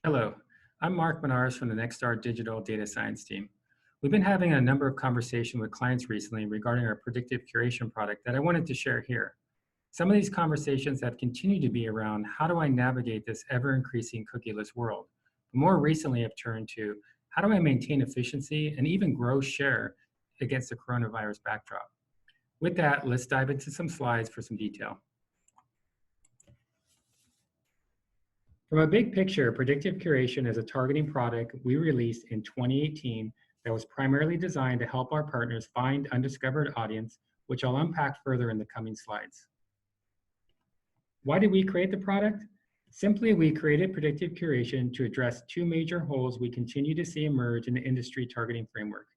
Hello, I'm Mark Monarres from the Nexstar Digital Data Science team. We've been having a number of conversations with clients recently regarding our predictive curation product that I wanted to share here. Some of these conversations have continued to be around how do I navigate this ever-increasing cookieless world? But more recently have turned to how do I maintain efficiency and even grow share against the coronavirus backdrop? With that, let's dive into some slides for some detail. From a big picture, predictive curation is a targeting product we released in 2018 that was primarily designed to help our partners find undiscovered audience, which I'll unpack further in the coming slides. Why did we create the product? Simply, we created predictive curation to address two major holes we continue to see emerge in the industry targeting framework.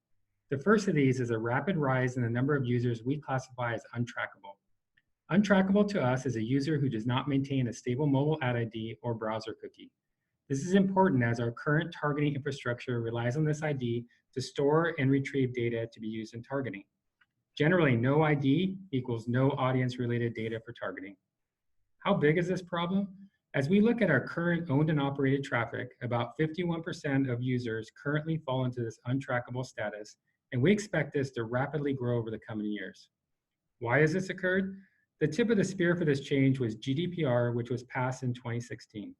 The first of these is a rapid rise in the number of users we classify as untrackable. Untrackable to us is a user who does not maintain a stable mobile ad ID or browser cookie. This is important as our current targeting infrastructure relies on this ID to store and retrieve data to be used in targeting. Generally, no ID equals no audience-related data for targeting. How big is this problem? As we look at our current owned and operated traffic, about 51% of users currently fall into this untrackable status, and we expect this to rapidly grow over the coming years. Why has this occurred? The tip of the spear for this change was GDPR, which was passed in 2016.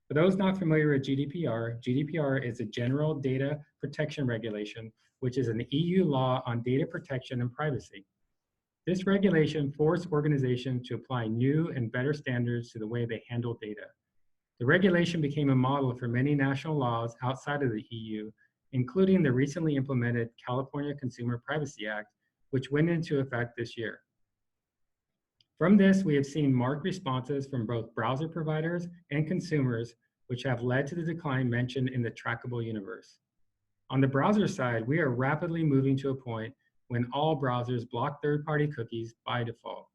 For those not familiar with GDPR, GDPR is a General Data Protection Regulation, which is an EU law on data protection and privacy. This regulation forced organizations to apply new and better standards to the way they handle data. The regulation became a model for many national laws outside of the EU, including the recently implemented California Consumer Privacy Act, which went into effect this year. From this, we have seen marked responses from both browser providers and consumers, which have led to the decline mentioned in the trackable universe. On the browser side, we are rapidly moving to a point when all browsers block third-party cookies by default.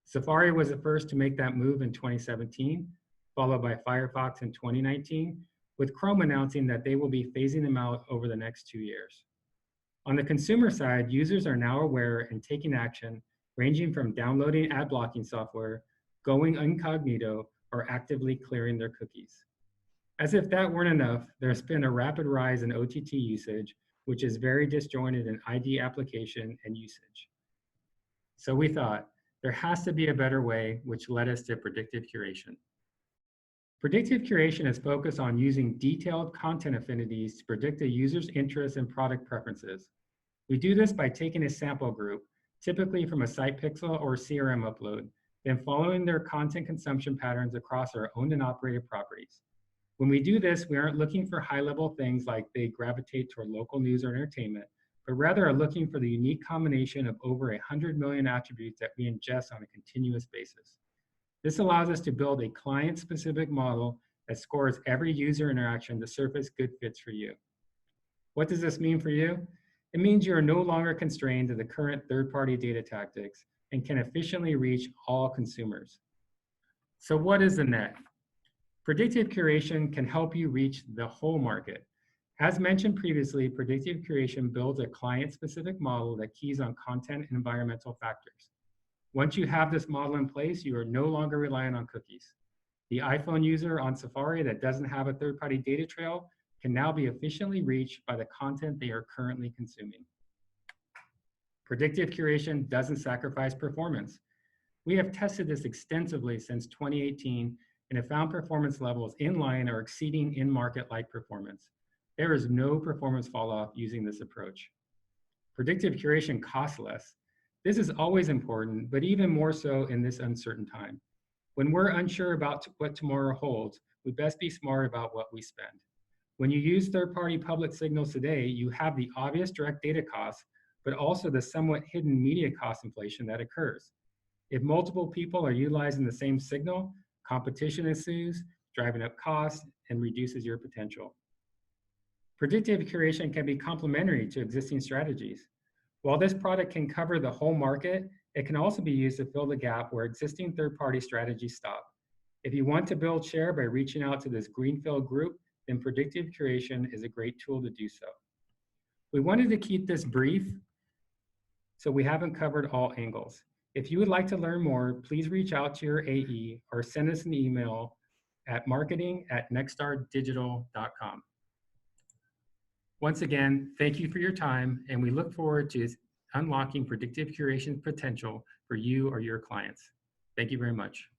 Safari was the first to make that move in 2017, followed by Firefox in 2019, with Chrome announcing that they will be phasing them out over the next 2 years. On the consumer side, users are now aware and taking action, ranging from downloading ad blocking software, going incognito, or actively clearing their cookies. As if that weren't enough, there's been a rapid rise in OTT usage, which is very disjointed in ID application and usage. So we thought, there has to be a better way, which led us to predictive curation. Predictive curation is focused on using detailed content affinities to predict a user's interests and product preferences. We do this by taking a sample group, typically from a site pixel or CRM upload, then following their content consumption patterns across our owned and operated properties. When we do this, we aren't looking for high-level things like they gravitate toward local news or entertainment, but rather are looking for the unique combination of over 100 million attributes that we ingest on a continuous basis. This allows us to build a client-specific model that scores every user interaction to surface good fits for you. What does this mean for you? It means you are no longer constrained to the current third-party data tactics and can efficiently reach all consumers. So what is the net? Predictive curation can help you reach the whole market. As mentioned previously, predictive curation builds a client-specific model that keys on content and environmental factors. Once you have this model in place, you are no longer reliant on cookies. The iPhone user on Safari that doesn't have a third-party data trail can now be efficiently reached by the content they are currently consuming. Predictive curation doesn't sacrifice performance. We have tested this extensively since 2018 and have found performance levels in line or exceeding in-market-like performance. There is no performance falloff using this approach. Predictive curation costs less. This is always important, but even more so in this uncertain time. When we're unsure about what tomorrow holds, we best be smart about what we spend. When you use third-party public signals today, you have the obvious direct data costs, but also the somewhat hidden media cost inflation that occurs. If multiple people are utilizing the same signal, competition ensues, driving up costs, and reduces your potential. Predictive curation can be complementary to existing strategies. While this product can cover the whole market, it can also be used to fill the gap where existing third-party strategies stop. If you want to build share by reaching out to this greenfield group, then predictive curation is a great tool to do so. We wanted to keep this brief, so we haven't covered all angles. If you would like to learn more, please reach out to your AE or send us an email at marketing@nexstardigital.com. Once again, thank you for your time, and we look forward to unlocking predictive curation potential for you or your clients. Thank you very much.